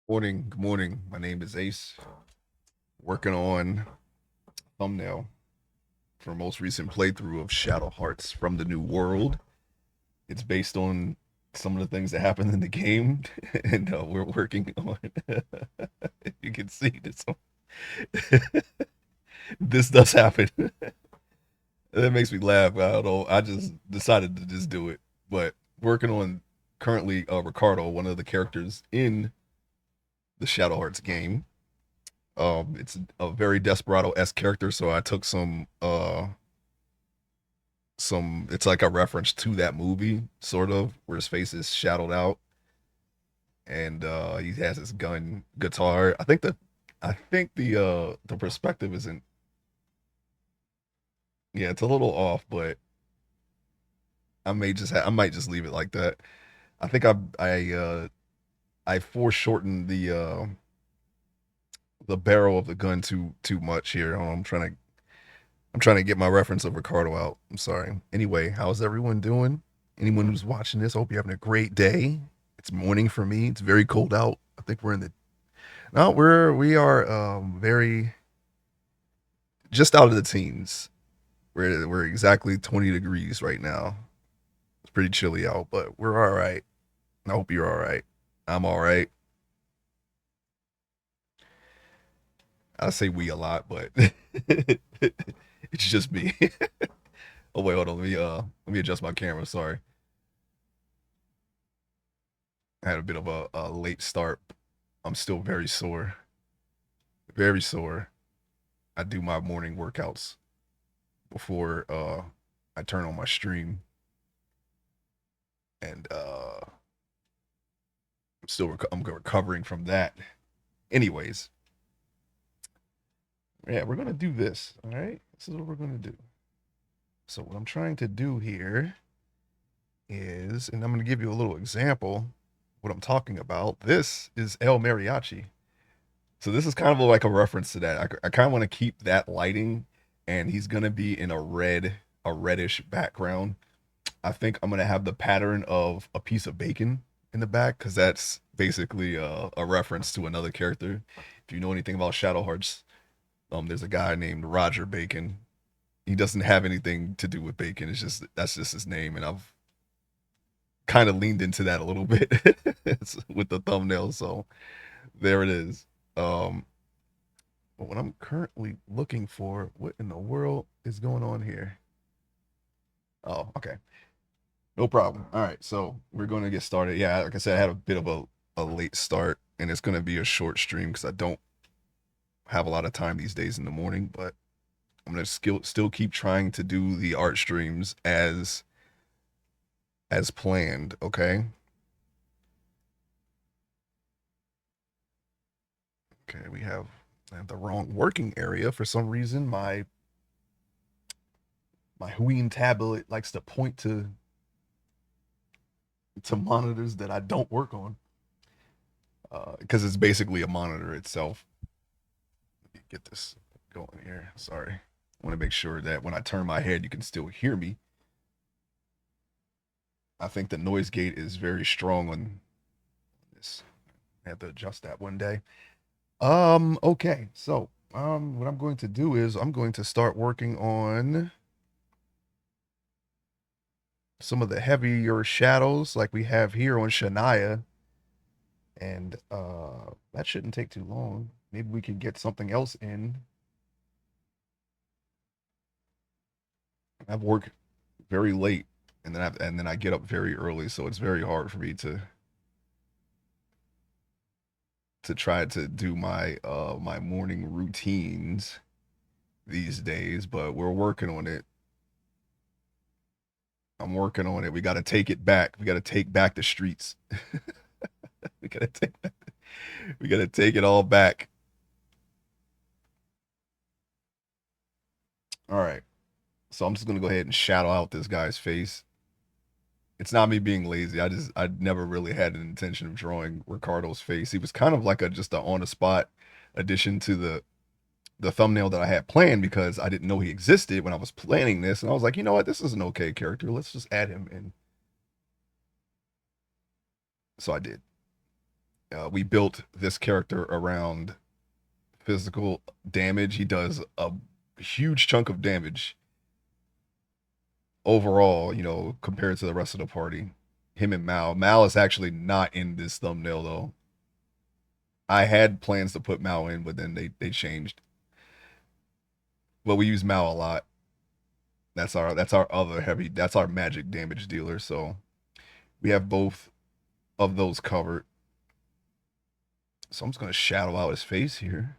Morning, good morning. My name is Ace. Working on thumbnail for most recent playthrough of Shadow Hearts from the New World. It's based on some of the things that happened in the game, and we're working on. You can see this. This does happen. That makes me laugh. I don't know. I just decided to just do it. But working on currently Ricardo, one of the characters in the Shadow Hearts game. It's a very Desperado-esque character, so I took some it's like a reference to that movie, sort of, where his face is shadowed out and he has his gun guitar. I think the perspective isn't, yeah, it's a little off, but I might just leave it like that. I think I foreshortened the barrel of the gun too much here. I'm trying to get my reference of Ricardo out. I'm sorry. Anyway, how's everyone doing? Anyone who's watching this, I hope you're having a great day. It's morning for me. It's very cold out. I think we're in the no, we are very just out of the teens. We're exactly 20 degrees right now. It's pretty chilly out, but we're all right. I hope you're all right. I'm all right. I say we a lot, but it's just me. Oh wait, hold on. Let me adjust my camera. Sorry. I had a bit of a late start. I'm still very sore. Very sore. I do my morning workouts before I turn on my stream, and I'm recovering from that. Anyways, yeah, we're gonna do this. All right, this is what we're gonna do. So what I'm trying to do here is, and I'm gonna give you a little example. What I'm talking about. This is El Mariachi. So this is kind of like a reference to that. I kind of want to keep that lighting, and he's gonna be in a reddish background. I think I'm gonna have the pattern of a piece of bacon in the back because that's basically a reference to another character. If you know anything about Shadow Hearts, there's a guy named Roger Bacon. He doesn't have anything to do with bacon. It's just that's just his name, and I've kind of leaned into that a little bit with the thumbnail. So there it is. Um, but what I'm currently looking for, what in the world is going on here? Oh, okay. No problem. All right, so we're going to get started. Yeah, like I said, I had a bit of a late start, and it's going to be a short stream because I don't have a lot of time these days in the morning. But I'm going to still keep trying to do the art streams as planned. Okay. Okay, I have the wrong working area for some reason. My Huion tablet likes to point to monitors that I don't work on because it's basically a monitor itself. Let me get this going here. Sorry. I want to make sure that when I turn my head, you can still hear me. I think the noise gate is very strong on this. I have to adjust that one day. Okay. So, what I'm going to do is I'm going to start working on some of the heavier shadows like we have here on Shania. And that shouldn't take too long. Maybe we can get something else in. I've worked very late and then I get up very early, so it's very hard for me to try to do my morning routines these days, but we're working on it. I'm working on it. We got to take it back. We got to take back the streets. we got to take we got to take it all back. All right. So I'm just going to go ahead and shadow out this guy's face. It's not me being lazy. I never really had an intention of drawing Ricardo's face. He was kind of like a just a on the spot addition to the thumbnail that I had planned because I didn't know he existed when I was planning this, and I was like, you know what, this is an okay character. Let's just add him in. So I did. We built this character around physical damage. He does a huge chunk of damage overall, compared to the rest of the party. Him and Mal. Mal is actually not in this thumbnail though. I had plans to put Mal in, but then they changed. But we use Mal a lot. That's our other heavy. That's our magic damage dealer. So we have both of those covered. So I'm just gonna shadow out his face here.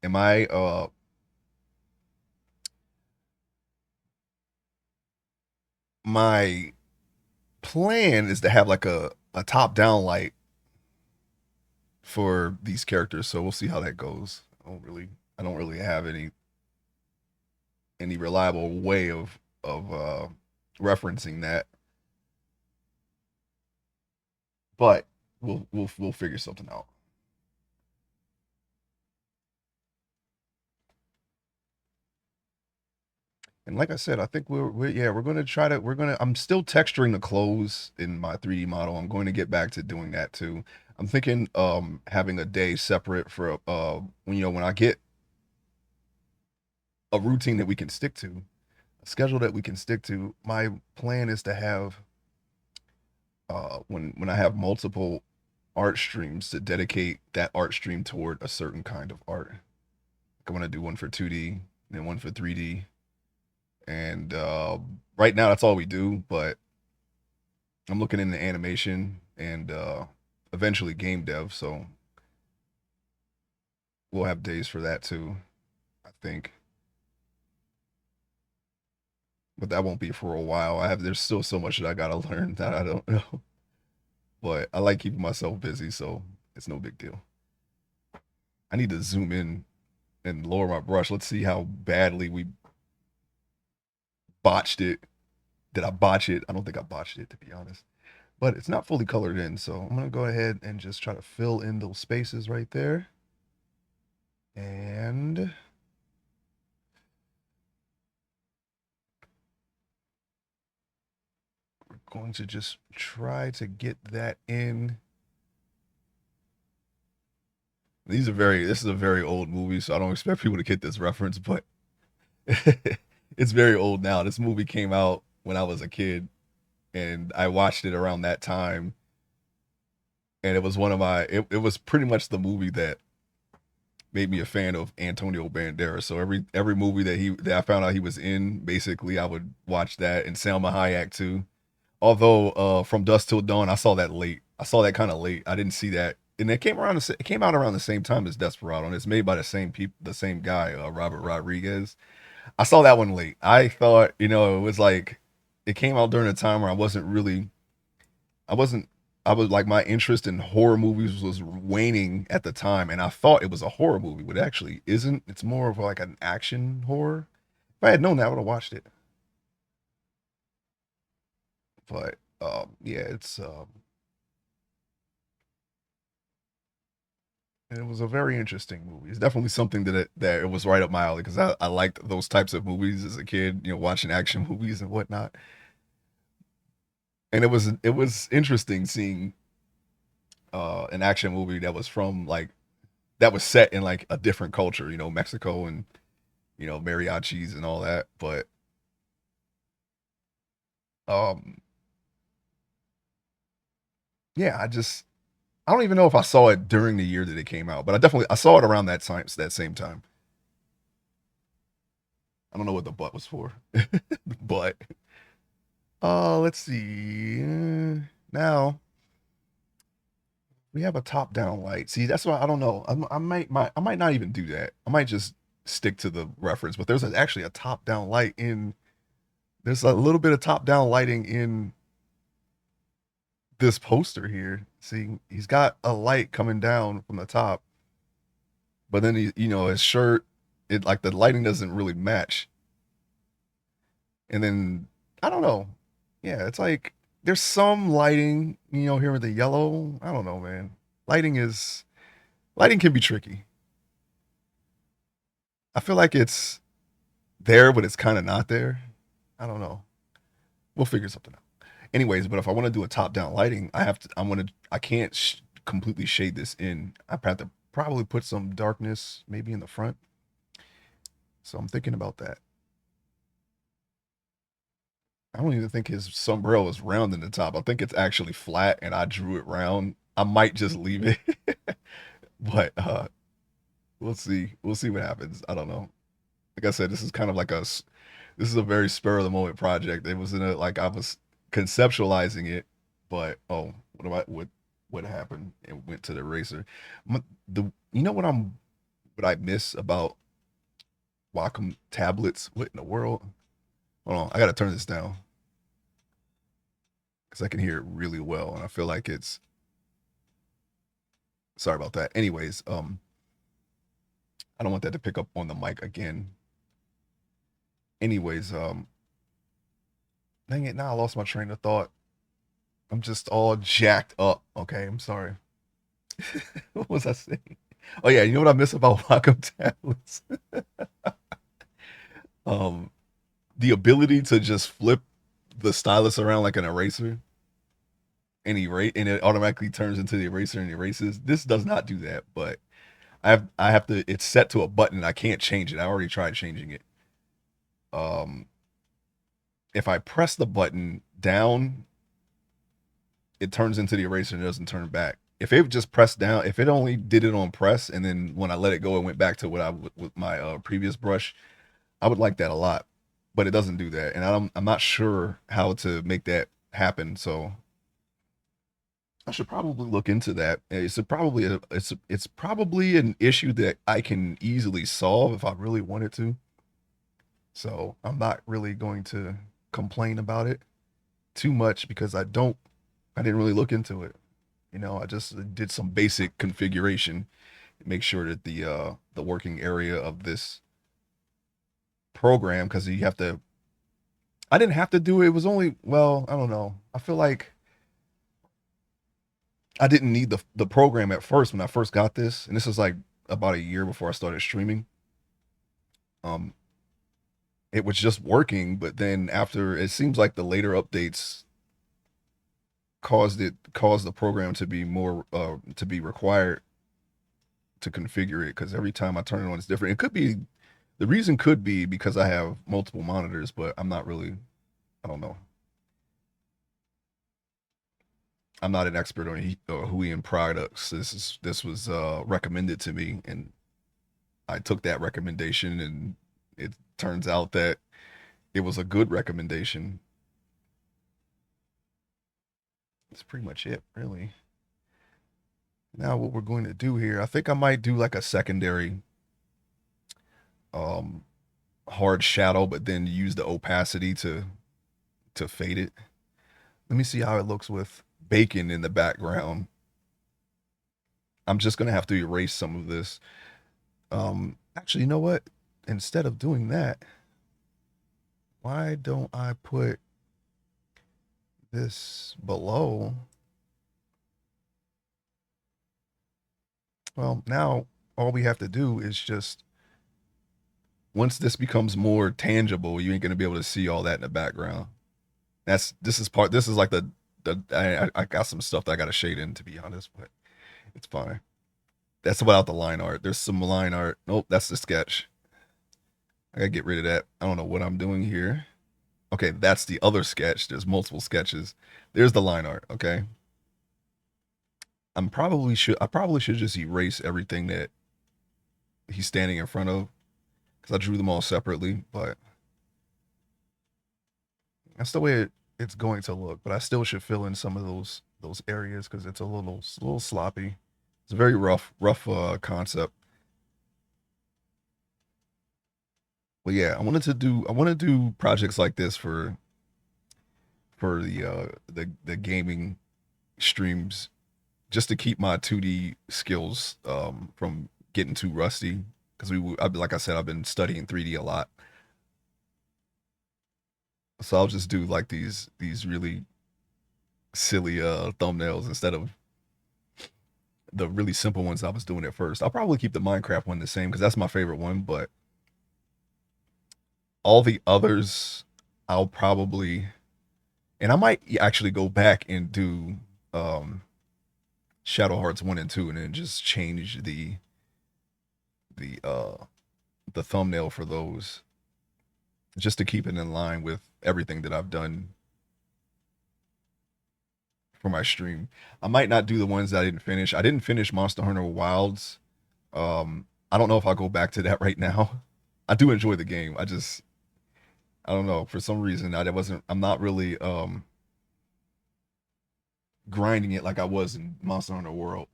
Am I my plan is to have like a top down light for these characters, so we'll see how that goes. I don't really have any reliable way of referencing that, but we'll figure something out. And like I said, I think we're gonna try to I'm still texturing the clothes in my 3D model. I'm going to get back to doing that too. I'm thinking having a day separate for when I get a routine that we can stick to, a schedule that we can stick to. My plan is to have when I have multiple art streams, to dedicate that art stream toward a certain kind of art. Like I want to do one for 2D, then one for 3D, and right now that's all we do. But I'm looking into animation and eventually game dev, so we'll have days for that too, I think. But that won't be for a while. There's still so much that I gotta learn that I don't know. But I like keeping myself busy, so it's no big deal. I need to zoom in and lower my brush. Let's see how badly we botched it. Did I botch it? I don't think I botched it, to be honest. But it's not fully colored in, so I'm gonna go ahead and just try to fill in those spaces right there. And we're going to just try to get that in. This is a very old movie, so I don't expect people to get this reference, but it's very old now. This movie came out when I was a kid, and I watched it around that time. And it was it was pretty much the movie that made me a fan of Antonio Banderas. So every movie that I found out he was in, basically I would watch that, and Salma Hayek too. Although From Dusk Till Dawn, I saw that late. I saw that kind of late. I didn't see that, and it came out around the same time as Desperado, and it's made by the same guy, Robert Rodriguez. I saw that one late. I thought, it was like it came out during a time where I wasn't I was like, my interest in horror movies was waning at the time, and I thought it was a horror movie, but it actually isn't. It's more of like an action horror. If I had known that, I would have watched it. But yeah, it was a very interesting movie. It's definitely something that it was right up my alley, because I liked those types of movies as a kid, watching action movies and whatnot. And it was interesting seeing an action movie that was from like that was set in like a different culture, Mexico, and mariachis and all that. But um yeah, I don't even know if I saw it during the year that it came out, but I saw it around that same time. I don't know what the butt was for. But let's see. Now we have a top down light. See, that's why I don't know. I might not even do that. I might just stick to the reference. But actually a top down light in. There's a little bit of top down lighting in this poster here. See, he's got a light coming down from the top, but then his shirt, it like the lighting doesn't really match. And then I don't know. Yeah, it's like there's some lighting, here with the yellow. I don't know, man. Lighting can be tricky. I feel like it's there, but it's kind of not there. I don't know. We'll figure something out. Anyways, but if I want to do a top-down lighting, I can't completely shade this in. I have to probably put some darkness maybe in the front. So I'm thinking about that. I don't even think his sombrero is round in the top. I think it's actually flat and I drew it round. I might just leave it. But we'll see. We'll see what happens. I don't know. Like I said, this is kind of like this is a very spur of the moment project. It was in a like I was conceptualizing it, but oh, what happened and went to the eraser. The you know what I miss about Wacom tablets? What in the world? Hold on, I gotta turn this down because I can hear it really well, and I feel like it's sorry about that. Anyways, I don't want that to pick up on the mic again. Anyways, dang it, now I lost my train of thought. I'm just all jacked up. Okay, I'm sorry. What was I saying? Oh yeah, you know what I miss about Wacom tablets? um, the ability to just flip the stylus around like an eraser and erase, and it automatically turns into the eraser and erases. This does not do that, but I have to. It's set to a button. I can't change it. I already tried changing it. Um, if I press the button down, it turns into the eraser and it doesn't turn back. If it just pressed down, if it only did it on press, and then when I let it go, it went back to what I with my previous brush, I would like that a lot. But it doesn't do that, and I'm not sure how to make that happen. So I should probably look into that. It's probably an issue that I can easily solve if I really wanted to. So I'm not really going to complain about it too much because I didn't really look into it. You know, I just did some basic configuration, make sure that the working area of this program, because you have to. I didn't have to do it. It was only well, I don't know. I feel like I didn't need the program at first when I first got this, and this was like about a year before I started streaming. Um, it was just working, but then after it seems like the later updates caused the program to be more to be required to configure it because every time I turn it on it's different. It could be the reason could be because I have multiple monitors, but I'm not really I don't know. I'm not an expert on Huion products. This was recommended to me and I took that recommendation and it turns out that it was a good recommendation. That's pretty much it, really. Now what we're going to do here, I think I might do like a secondary um hard shadow, but then use the opacity to fade it. Let me see how it looks with bacon in the background. I'm just gonna have to erase some of this. Actually, you know what? Instead of doing that, why don't I put this below? Well, now all we have to do is just once this becomes more tangible, you ain't gonna be able to see all that in the background. This is like I got some stuff that I got to shade in to be honest, but it's fine. That's without the line art. There's some line art. Nope, that's the sketch. I gotta get rid of that. I don't know what I'm doing here. Okay, that's the other sketch. There's multiple sketches. There's the line art. Okay. I probably should just erase everything that he's standing in front of because I drew them all separately, but that's the way it's going to look. But I still should fill in some of those areas because it's a little sloppy. It's a very rough concept. But yeah, I want to do projects like this for the gaming streams just to keep my 2D skills from getting too rusty because like I said I've been studying 3D a lot. So I'll just do like these really silly thumbnails instead of the really simple ones I was doing at first. I'll probably keep the Minecraft one the same because that's my favorite one, but all the others I'll probably And I might actually go back and do um Shadow Hearts 1 and 2 and then just change the uh the thumbnail for those just to keep it in line with everything that I've done for my stream. I might not do the ones that I didn't finish. I didn't finish Monster Hunter Wilds. I don't know if I'll go back to that right now. I do enjoy the game. I don't know, for some reason I'm not really grinding it like I was in Monster Hunter World.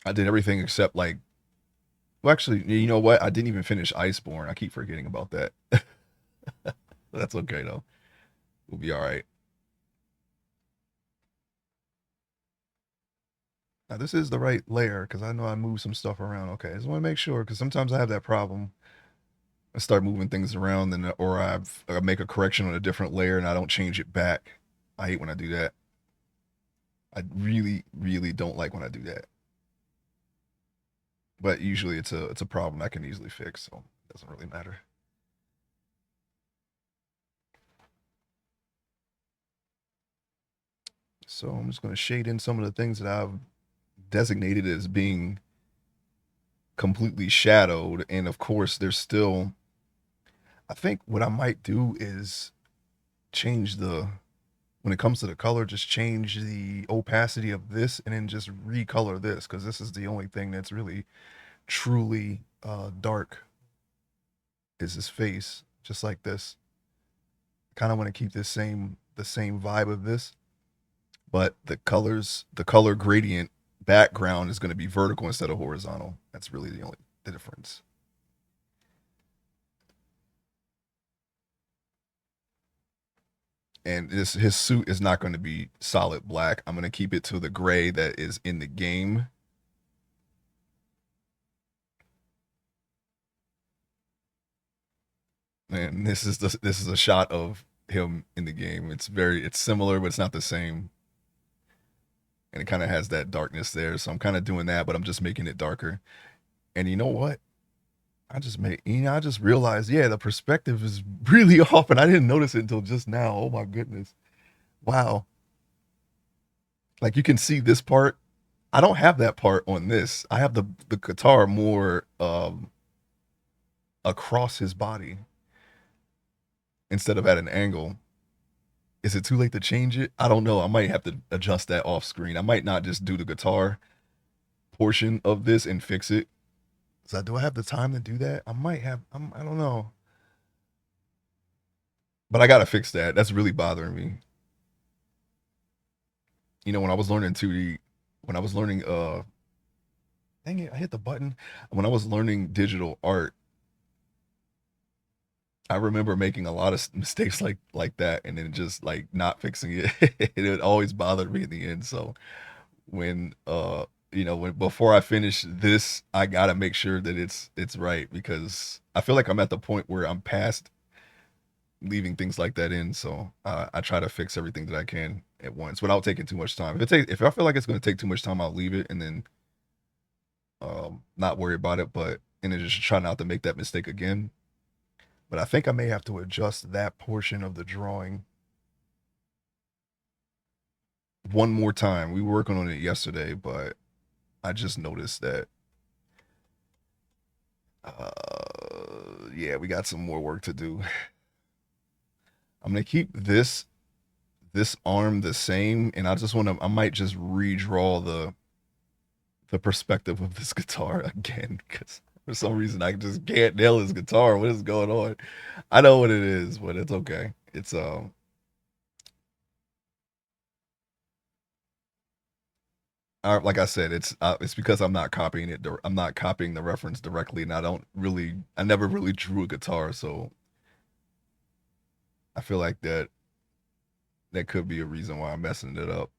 I did everything except like, well, actually, you know what? I didn't even finish Iceborne. I keep forgetting about that. That's okay though. We'll be all right. Now this is the right layer because I know I moved some stuff around. Okay, I just want to make sure because sometimes I have that problem. I start moving things around, and or I make a correction on a different layer and I don't change it back. I hate when I do that. I really, really don't like when I do that. But usually it's a problem I can easily fix, so it doesn't really matter. So I'm just going to shade in some of the things that I've designated as being completely shadowed, and of course there's still. I think what I might do is change the when it comes to the color, just change the opacity of this and then just recolor this because this is the only thing that's really truly dark is his face, just like this. Kind of want to keep the same vibe of this, but the color gradient background is going to be vertical instead of horizontal. That's really the difference. And this his suit is not going to be solid black. I'm going to keep it to the gray that is in the game. And this is a shot of him in the game. It's similar, but it's not the same. And it kind of has that darkness there. So I'm kind of doing that, but I'm just making it darker. And you know what? I just realized, yeah, the perspective is really off, and I didn't notice it until just now. Oh my goodness. Wow. Like you can see this part. I don't have that part on this. I have the guitar more across his body instead of at an angle. Is it too late to change it? I don't know. I might have to adjust that off screen. I might not just do the guitar portion of this and fix it. So do I have the time to do that? I might have. I don't know. But I gotta fix that. That's really bothering me. When I was learning 2D, when I was learning dang it, I hit the button. When I was learning digital art, I remember making a lot of mistakes like that and then just like not fixing it. It always bothered me in the end. So when when before I finish this, I gotta make sure that it's right because I feel like I'm at the point where I'm past leaving things like that in. So I try to fix everything that I can at once without taking too much time. If I feel like it's going to take too much time, I'll leave it and then not worry about it. But and then just try not to make that mistake again. But I think I may have to adjust that portion of the drawing one more time. We were working on it yesterday, but I just noticed that yeah, we got some more work to do. I'm gonna keep this arm the same, and I might just redraw the perspective of this guitar again because for some reason I just can't nail his guitar. What is going on? I know what it is, but it's okay. It's like I said, it's because I'm not copying it. I'm not copying the reference directly, and I never really drew a guitar, so I feel like that could be a reason why I'm messing it up.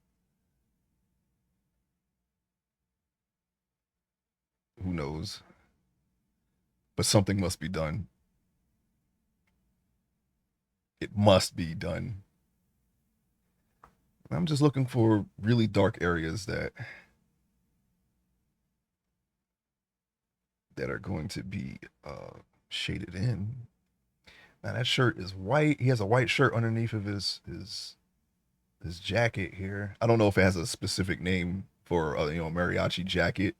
Who knows? But something must be done. It must be done. I'm just looking for really dark areas that are going to be shaded in. Now that shirt is white. He has a white shirt underneath of his jacket here. I don't know if it has a specific name for mariachi jacket.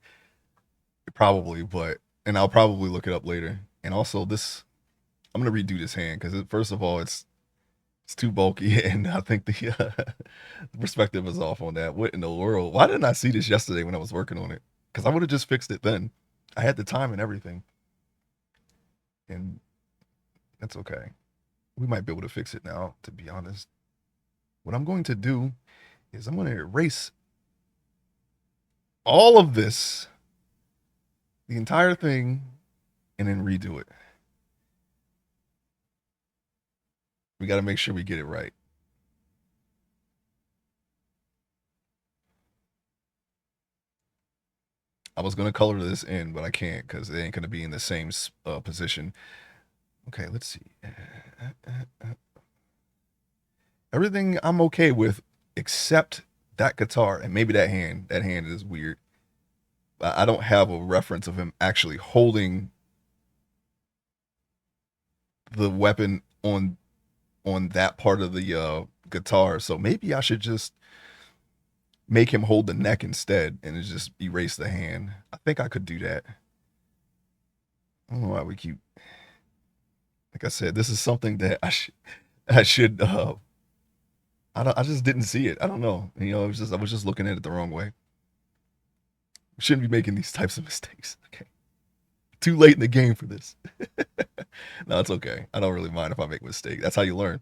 Probably, but and I'll probably look it up later. And also this, I'm gonna redo this hand because first of all, it's too bulky, and I think the perspective is off on that. What in the world? Why didn't I see this yesterday when I was working on it? Because I would have just fixed it then. I had the time and everything, and that's okay. We might be able to fix it now, to be honest. What I'm going to do is I'm going to erase all of this, the entire thing, and then redo it. We got to make sure we get it right. I was going to color this in, but I can't because it ain't going to be in the same position. Okay, let's see. Everything I'm okay with except that guitar and maybe that hand. That hand is weird. I don't have a reference of him actually holding the weapon on that part of the guitar. So maybe I should just make him hold the neck instead and just erase the hand. I think I could do that. I don't know why we keep. Like I said, this is something that I should. I just didn't see it. I don't know. I was just looking at it the wrong way. We shouldn't be making these types of mistakes. Okay. Too late in the game for this. No, it's okay. I don't really mind if I make a mistake. That's how you learn.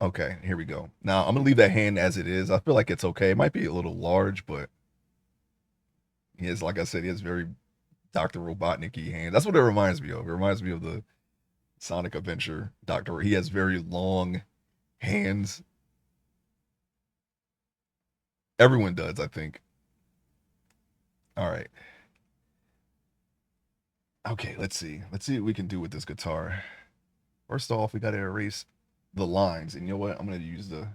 Okay, here we go. Now I'm gonna leave that hand as it is. I feel like it's okay. It might be a little large, but he has, like I said, he has very Dr. Robotnik-y hand. That's what it reminds me of. It reminds me of the Sonic Adventure Doctor. He has very long hands. Everyone does, I think. All right. Okay, let's see. Let's see what we can do with this guitar. First off, we got to erase the lines. And you know what? I'm going to use the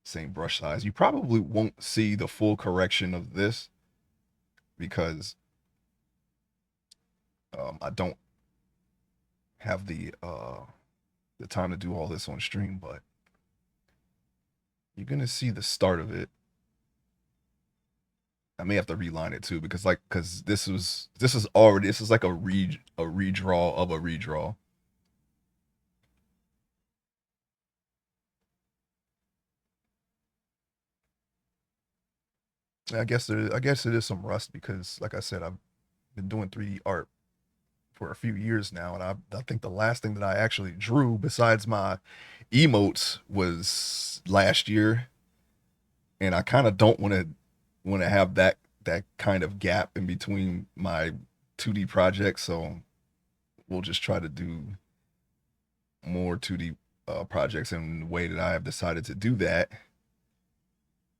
same brush size. You probably won't see the full correction of this because I don't have the time to do all this on stream, but you're going to see the start of it. I may have to reline it too because this is like a redraw of a redraw. I guess it is some rust because, like I said, I've been doing 3D art for a few years now, and I think the last thing that I actually drew besides my emotes was last year, and I kind of don't want to have that kind of gap in between my 2D projects, so we'll just try to do more 2D projects, and the way that I have decided to do that,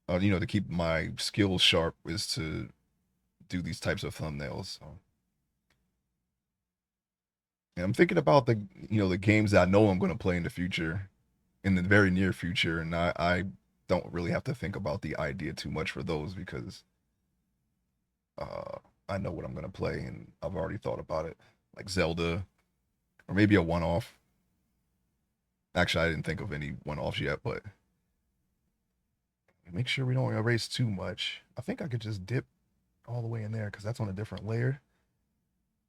to keep my skills sharp, is to do these types of thumbnails. So. And I'm thinking about the games that I know I'm going to play in the future, in the very near future, and I don't really have to think about the idea too much for those because I know what I'm going to play and I've already thought about it, like Zelda or maybe a one-off. Actually, I didn't think of any one-offs yet, but make sure we don't erase too much. I think I could just dip all the way in there because that's on a different layer.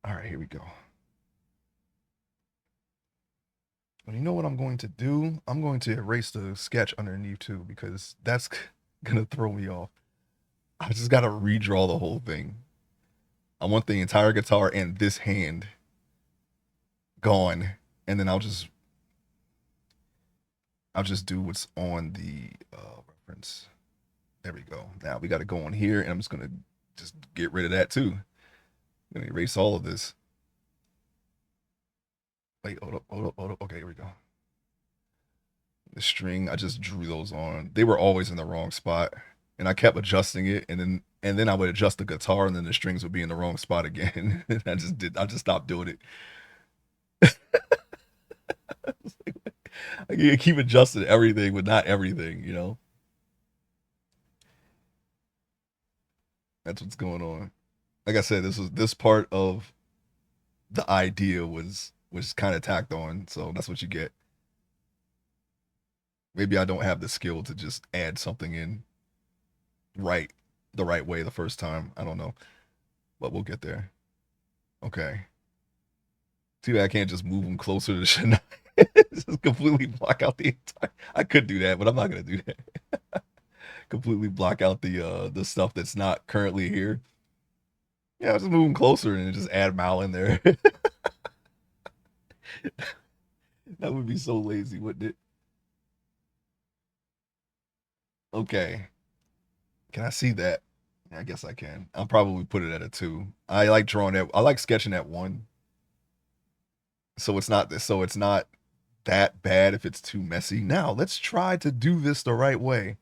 All right, here we go. But you know what I'm going to do? I'm going to erase the sketch underneath too because that's gonna throw me off. I just gotta redraw the whole thing. I want the entire guitar and this hand gone, and then I'll just do what's on the reference. There we go. Now we got to go on here, and I'm just gonna just get rid of that too. I'm gonna erase all of this. Wait, hold up. Okay, here we go. The string, I just drew those on. They were always in the wrong spot, and I kept adjusting it, and then I would adjust the guitar, and then the strings would be in the wrong spot again. I just stopped doing it. I keep adjusting everything, but not everything, That's what's going on. Like I said, this part of the idea was kind of tacked on, so that's what you get. Maybe I don't have the skill to just add something in right the right way the first time. I don't know, but we'll get there. Okay. See, I can't just move them closer to Shania. Just completely block out the entire. I could do that, but I'm not gonna do that. Completely block out the stuff that's not currently here. Yeah, I'll just move them closer and just add Mal in there. That would be so lazy, wouldn't it? Okay. Can I see that? I guess I can. I'll probably put it at a 2. I like drawing at I like sketching at 1. So it's not that bad if it's too messy. Now, let's try to do this the right way.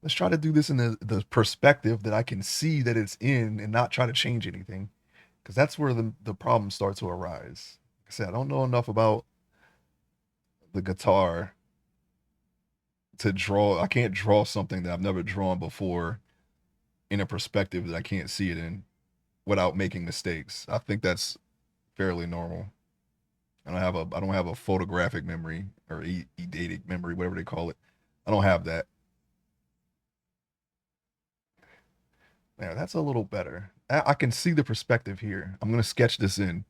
Let's try to do this in the perspective that I can see that it's in and not try to change anything. Because that's where the problems start to arise. Like I said, I don't know enough about the guitar to draw. I can't draw something that I've never drawn before in a perspective that I can't see it in without making mistakes. I think that's fairly normal. I don't have a photographic memory or eidetic memory, whatever they call it. I don't have that. Yeah, that's a little better. I can see the perspective here. I'm gonna sketch this in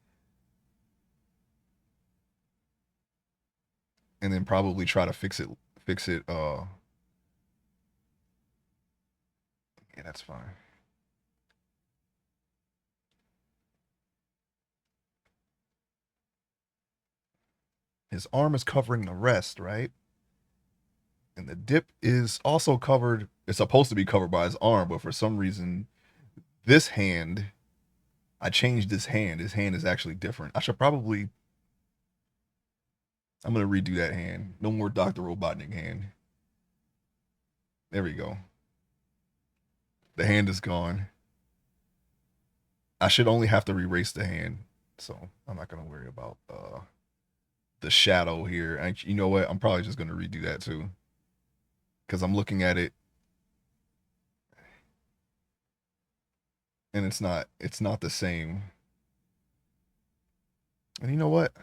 and then probably try to fix it. Yeah, that's fine. His arm is covering the rest, right? And the dip is also covered. It's supposed to be covered by his arm, but for some reason, this hand, I changed his hand. His hand is actually different. I should probably. I'm gonna redo that hand. No more Dr. Robotnik hand. There we go. The hand is gone. I should only have to erase the hand, so I'm not gonna worry about the shadow here. And you know what? I'm probably just gonna redo that too, because I'm looking at it and it's not the same. And you know what?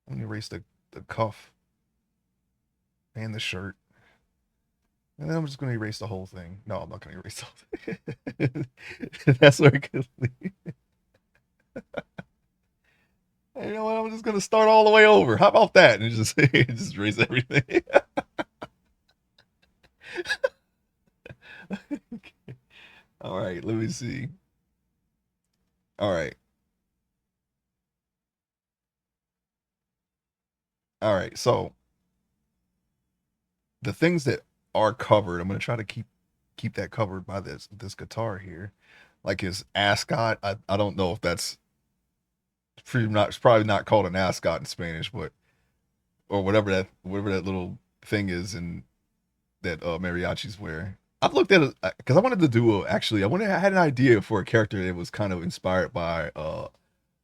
I'm gonna erase the cuff and the shirt. And then I'm just gonna erase the whole thing. No, I'm not gonna erase the whole thing. That's where it could lead. Hey, you know what? I'm just gonna start all the way over. How about that? And just just erase everything. Okay. All right, let me see. All right. All right. So the things that are covered, I'm gonna try to keep that covered by this guitar here. Like his ascot. I don't know if that's pretty not it's probably not called an ascot in Spanish, but or whatever that little thing is in that mariachis wear. I've looked at it because I wanted to do actually I had an idea for a character that was kind of inspired by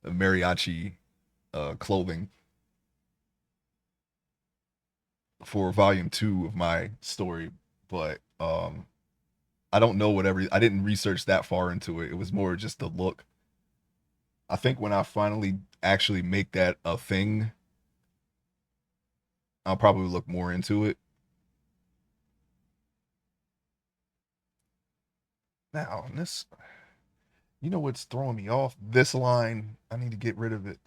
mariachi clothing for volume 2 of my story, but I don't know whatever I didn't research that far into it. It was more just the look. I think when I finally actually make that a thing, I'll probably look more into it. Now, this, you know what's throwing me off? This line, I need to get rid of it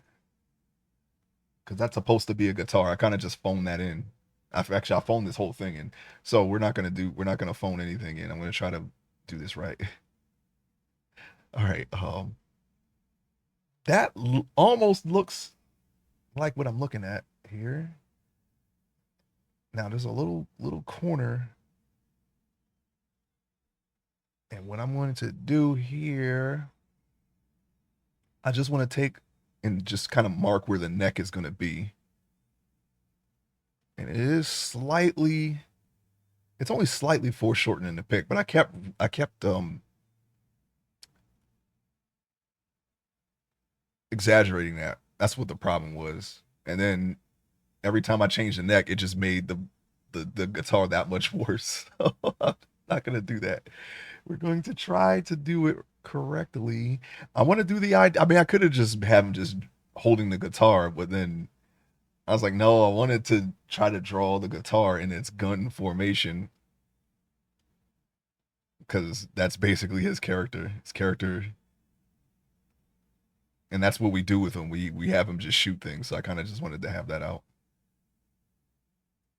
because that's supposed to be a guitar. I kind of just phoned that in. I phoned this whole thing in. So we're not gonna phone anything in. I'm gonna try to do this right. All right. That almost looks like what I'm looking at here. Now there's a little corner, and what I'm going to do here, I just want to take and just kind of mark where the neck is going to be, and it is slightly, it's only slightly foreshortening the pick, but I kept exaggerating that. That's what the problem was, and then every time I changed the neck, it just made the guitar that much worse. So I'm not gonna do that. We're going to try to do it correctly. I want to do the I mean, I could have just have him just holding the guitar, but then I was like, no, I wanted to try to draw the guitar in its gun formation because that's basically his character. His character, and that's what we do with him. We have him just shoot things. So I kind of just wanted to have that out.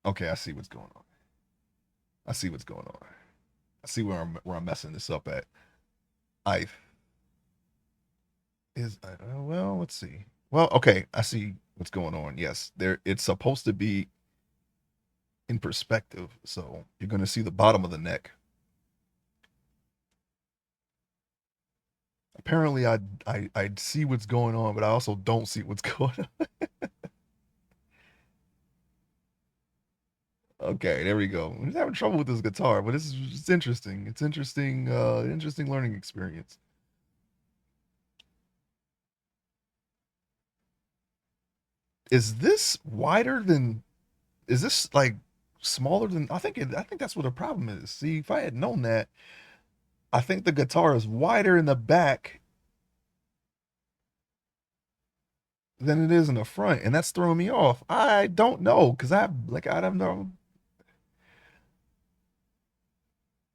Okay, I see what's going on. I see what's going on. I see where I'm messing this up at. I is well, let's see. Well, okay, I see what's going on. Yes, there. It's supposed to be in perspective, so you're going to see the bottom of the neck. Apparently, I see what's going on, but I also don't see what's going on. Okay, there we go. I'm just having trouble with this guitar, but it's interesting. It's interesting, interesting learning experience. Is this wider than? Is this like smaller than? I think that's what the problem is. See, if I had known that, I think the guitar is wider in the back than it is in the front, and that's throwing me off. I don't know because I don't know.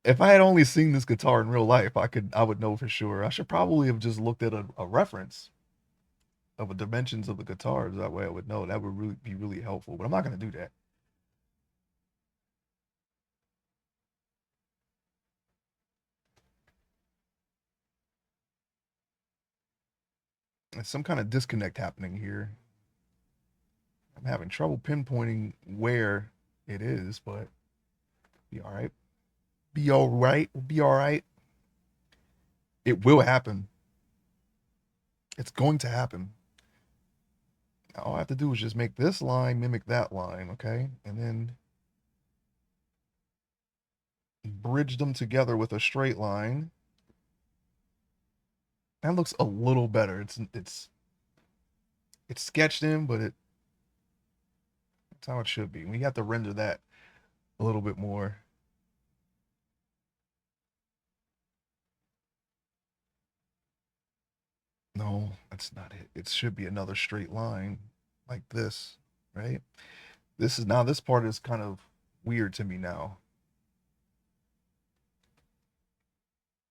If I had only seen this guitar in real life, I would know for sure. I should probably have just looked at a reference of the dimensions of the guitars. That way I would know. That would really be really helpful. But I'm not gonna do that. There's some kind of disconnect happening here. I'm having trouble pinpointing where it is, but be all right. Be all right. We'll be all right. It will happen. It's going to happen. All I have to do is just make this line mimic that line, okay? And then bridge them together with a straight line. That looks a little better. It's sketched in, but it's how it should be. We have to render that a little bit more. No, that's not it. It should be another straight line like this, right? This part is kind of weird to me now.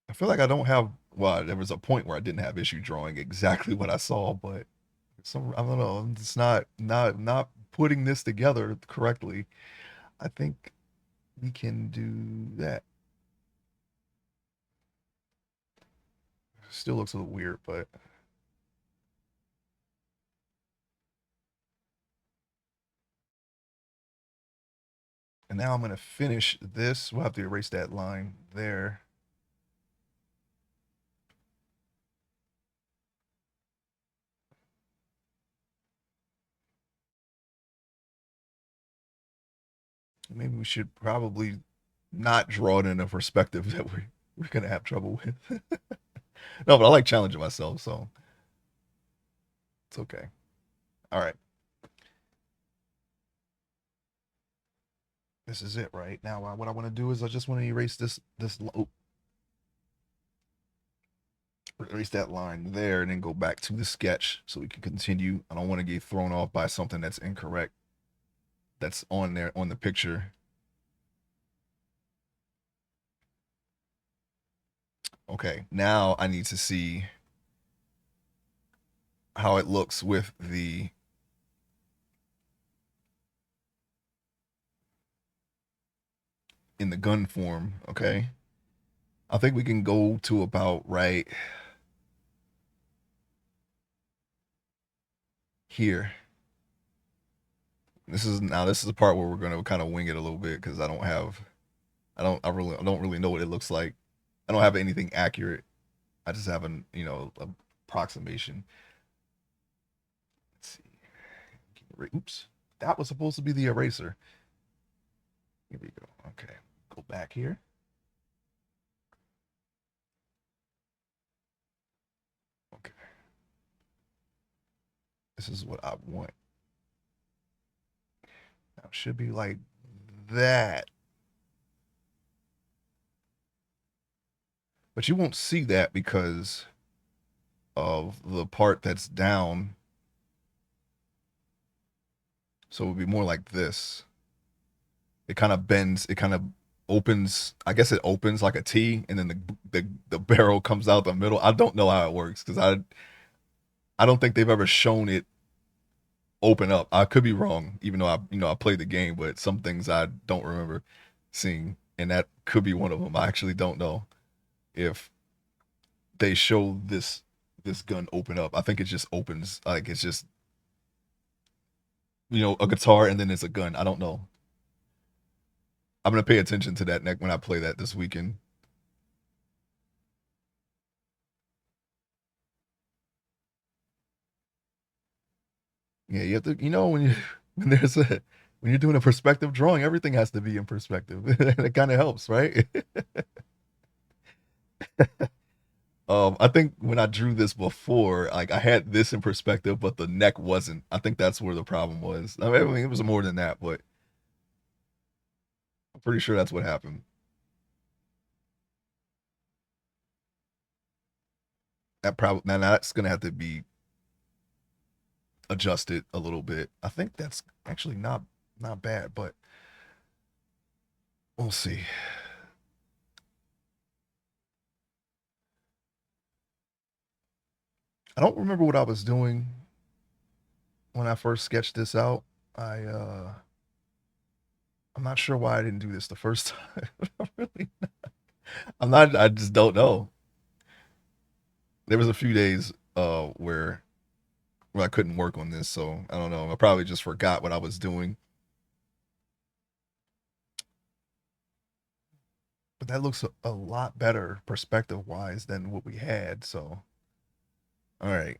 I feel like I don't have, well, there was a point where I didn't have issue drawing exactly what I saw, but some, I don't know, I'm just not putting this together correctly. I think we can do that. Still looks a little weird, but and now I'm gonna finish this. We'll have to erase that line there. Maybe we should probably not draw it in a perspective that we're gonna have trouble with. No, but I like challenging myself, so it's okay. All right, this is it right now. What I want to do is I just want to erase erase that line there, and then go back to the sketch so we can continue. I don't want to get thrown off by something that's incorrect that's on there on the picture. Okay, now I need to see how it looks with the in the gun form. Okay, I think we can go to about right here. This is the part where we're gonna kind of wing it a little bit because I don't really know what it looks like. I don't have anything accurate. I just have an approximation. Let's see. Oops, that was supposed to be the eraser. Here we go. Okay, go back here. Okay, this is what I want. Now it should be like that. But you won't see that because of the part that's down. So it would be more like this. It kind of bends. It kind of opens. I guess it opens like a T, and then the barrel comes out the middle. I don't know how it works because I don't think they've ever shown it open up. I could be wrong, even though I played the game, but some things I don't remember seeing, and that could be one of them. I actually don't know if they show this gun open up. I think it just opens like it's just a guitar and then it's a gun. I don't know. I'm gonna pay attention to that neck when I play that this weekend. Yeah, you have to. When you when there's a when you're doing a perspective drawing, everything has to be in perspective. It kind of helps, right? I think when I drew this before, like I had this in perspective, but the neck wasn't. I think that's where the problem was. I mean, it was more than that, but I'm pretty sure that's what happened. That probably now that's gonna have to be adjusted a little bit. I think that's actually not bad, but we'll see. I don't remember what I was doing when I first sketched this out. I'm not sure why I didn't do this the first time. I'm really I'm not I just don't know. There was a few days where I couldn't work on this, so I don't know. I probably just forgot what I was doing. But that looks a lot better perspective wise than what we had. So, all right.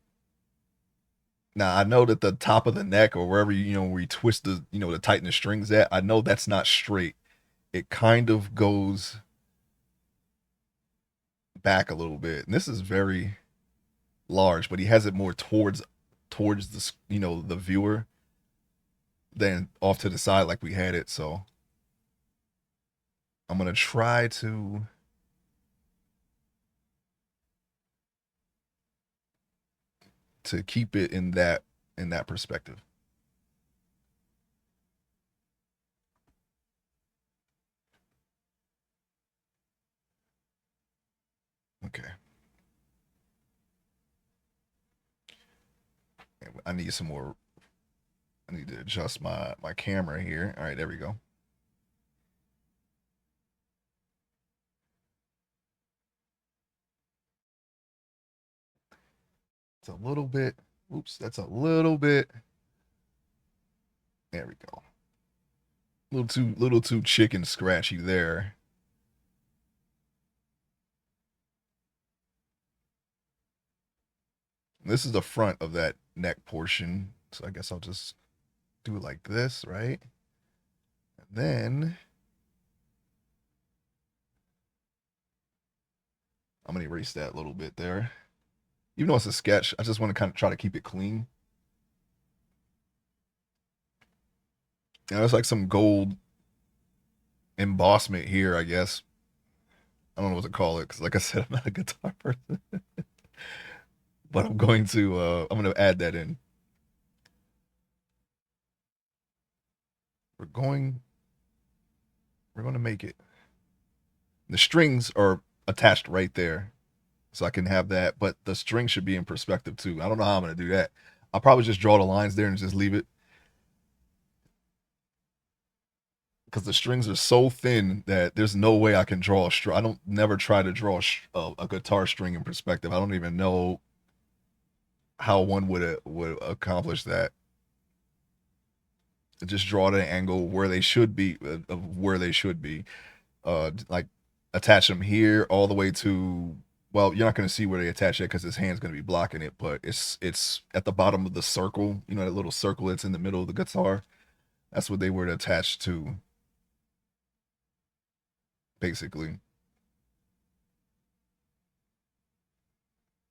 Now I know that the top of the neck or wherever where you twist to tighten the strings at, I know that's not straight. It kind of goes back a little bit. And this is very large, but he has it more towards the viewer than off to the side like we had it. So I'm gonna try to keep it in that perspective. Okay. I need some more. I need to adjust my camera here. All right, there we go. It's a little bit. Oops, that's a little bit. There we go. Little too chicken scratchy there. This is the front of that neck portion. So I guess I'll just do it like this, right? And then I'm gonna erase that a little bit there. Even though it's a sketch, I just want to kind of try to keep it clean. There's like some gold embossment here, I guess. I don't know what to call it because, like I said, I'm not a guitar person, but I'm going to add that in. We're going we're going to make it. The strings are attached right there, so I can have that. But the string should be in perspective too. I don't know how I'm going to do that. I'll probably just draw the lines there and just leave it because the strings are so thin that there's no way I can draw a string. I don't never try to draw a guitar string in perspective. I don't even know how one would accomplish that. Just draw the angle where they should be, of where they should be. Like attach them here all the way to. Well, you're not going to see where they attach it because his hand's going to be blocking it, but it's at the bottom of the circle. You know that little circle that's in the middle of the guitar. That's what they were attached to, basically.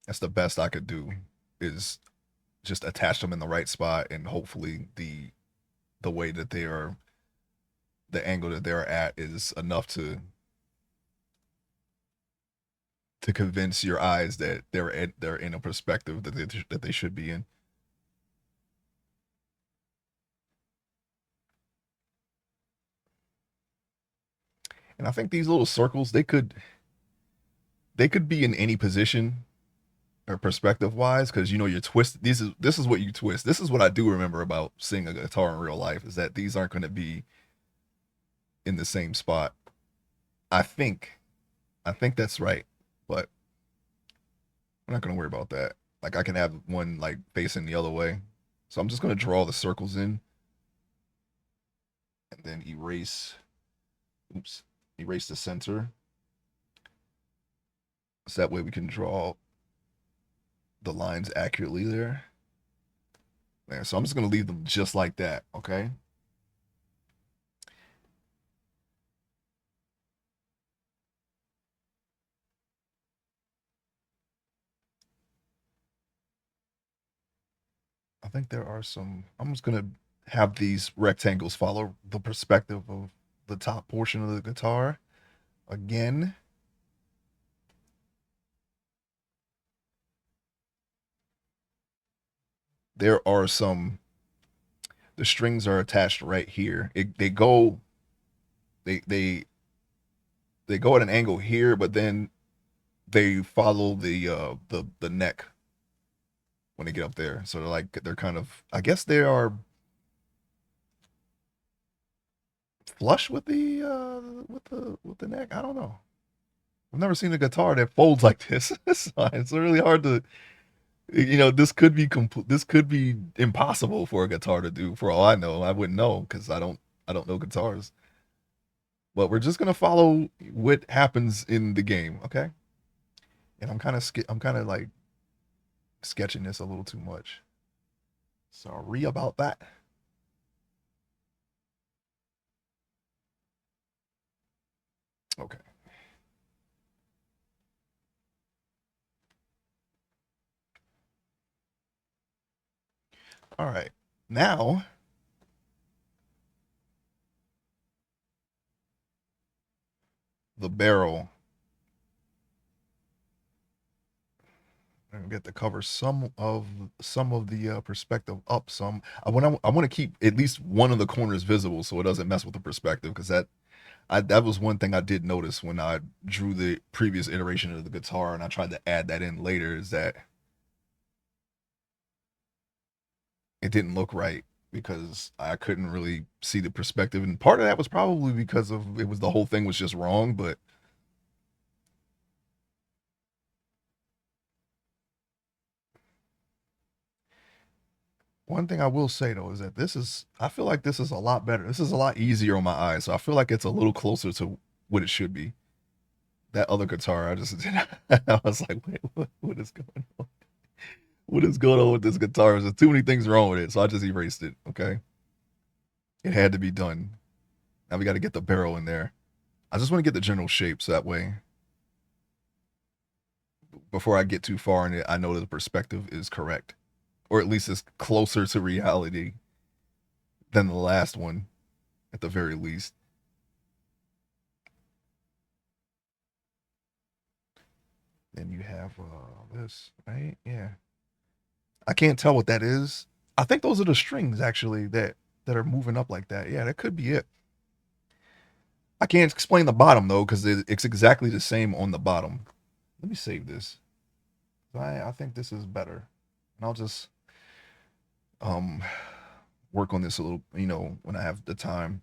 That's the best I could do is just attach them in the right spot, and hopefully the way that they are the angle that they're at is enough to convince your eyes that they're in a perspective that they should be in. And I think these little circles they could be in any position or perspective wise, because you know you're twist. This is what you twist. This is what I do remember about seeing a guitar in real life, is that these aren't going to be in the same spot. I think I think that's right, but we're not going to worry about that. Like I can have one like facing the other way, so I'm just going to draw the circles in and then erase. Oops, erase the center. So that way we can draw the lines accurately there. There. So I'm just going to leave them just like that, okay? I think there are some. I'm just going to have these rectangles follow the perspective of the top portion of the guitar. Again, there are some. The strings are attached right here. They they they go at an angle here, but then they follow the neck when they get up there. So they're kind of, I guess they are flush with the neck. I don't know. I've never seen a guitar that folds like this. It's really hard to, this could be this could be impossible for a guitar to do. For all I know, I wouldn't know because I don't know guitars. But we're just gonna follow what happens in the game, okay? And I'm kind of like sketching this a little too much. Sorry about that. Okay. All right. Now, the barrel. I'm gonna get to cover some of the perspective up some. I want to keep at least one of the corners visible so it doesn't mess with the perspective, because that was one thing I did notice when I drew the previous iteration of the guitar and I tried to add that in later, is that it didn't look right because I couldn't really see the perspective, and part of that was probably because of it was the whole thing was just wrong. But one thing I will say though is that I feel like this is a lot better. This is a lot easier on my eyes, so I feel like it's a little closer to what it should be. That other guitar, I just I was like, wait, what is going on? What is going on with this guitar? There's too many things wrong with it, so I just erased it. Okay, it had to be done. Now we got to get the barrel in there. I just want to get the general shape so that way, before I get too far in it, I know that the perspective is correct, or at least it's closer to reality than the last one, at the very least. Then you have this, right? Yeah. I can't tell what that is. I think those are the strings actually that are moving up like that. Yeah, that could be it. I can't explain the bottom though because it's exactly the same on the bottom. Let me save this. I think this is better, and I'll just um work on this a little. When I have the time.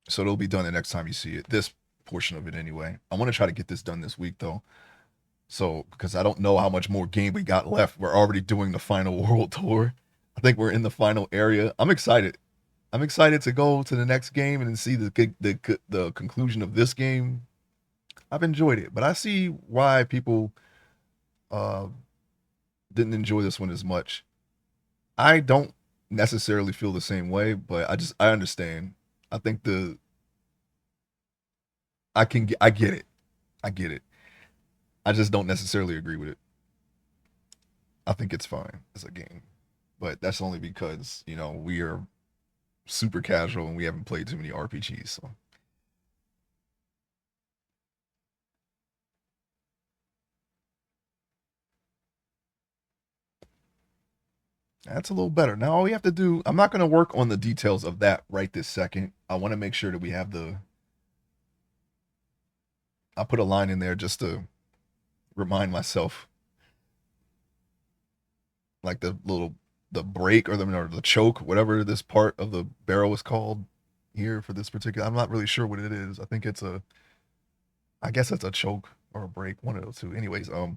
So it'll be done the next time you see it. This portion of it anyway. I want to try to get this done this week though. So because I don't know how much more game we got left. We're already doing the final world tour. I think we're in the final area. I'm excited. I'm excited to go to the next game and see the conclusion of this game. I've enjoyed it, but I see why people uh didn't enjoy this one as much. I don't necessarily feel the same way, but I understand. I think I get it. I get it. I just don't necessarily agree with it. I think it's fine as a game. but that's only because, you know, we are super casual and we haven't played too many RPGs. So that's a little better. Now all we have to do, I'm not going to work on the details of that right this second. I want to make sure that we have I put a line in there just to remind myself, like the break or the choke, whatever this part of the barrel is called here for this particular. I'm not really sure what it is. I think I guess it's a choke or a break, one of those two. Anyways, I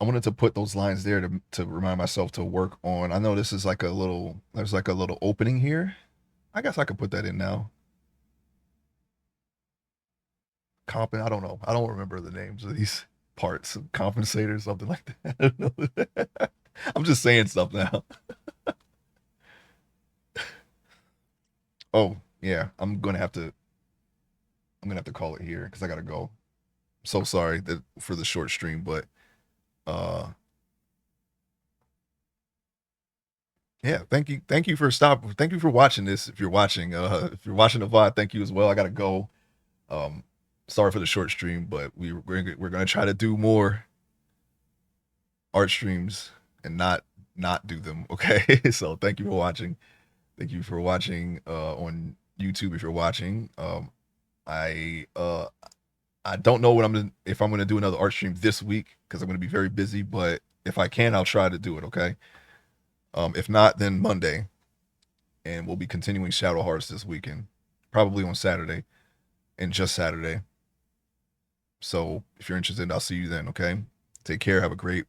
wanted to put those lines there to remind myself to work on. I know this is like there's like a little opening here. I guess I could put that in now. I don't know. I don't remember the names of these parts. Compensator, something like that. I don't know. I'm just saying stuff now. Oh yeah, I'm gonna have to call it here because I gotta go. So sorry for the short stream, but uh yeah, thank you for stopping. Thank you for watching this. If you're watching the VOD, thank you as well. I gotta go. Um, sorry for the short stream, but we're gonna try to do more art streams and not do them. Okay, so thank you for watching. Thank you for watching on YouTube if you're watching. I uh I don't know if I'm gonna do another art stream this week because I'm gonna be very busy. But if I can, I'll try to do it. Okay. If not, then Monday, and we'll be continuing Shadow Hearts this weekend, probably on Saturday and just Saturday. So if you're interested, I'll see you then. Okay. Take care. Have a great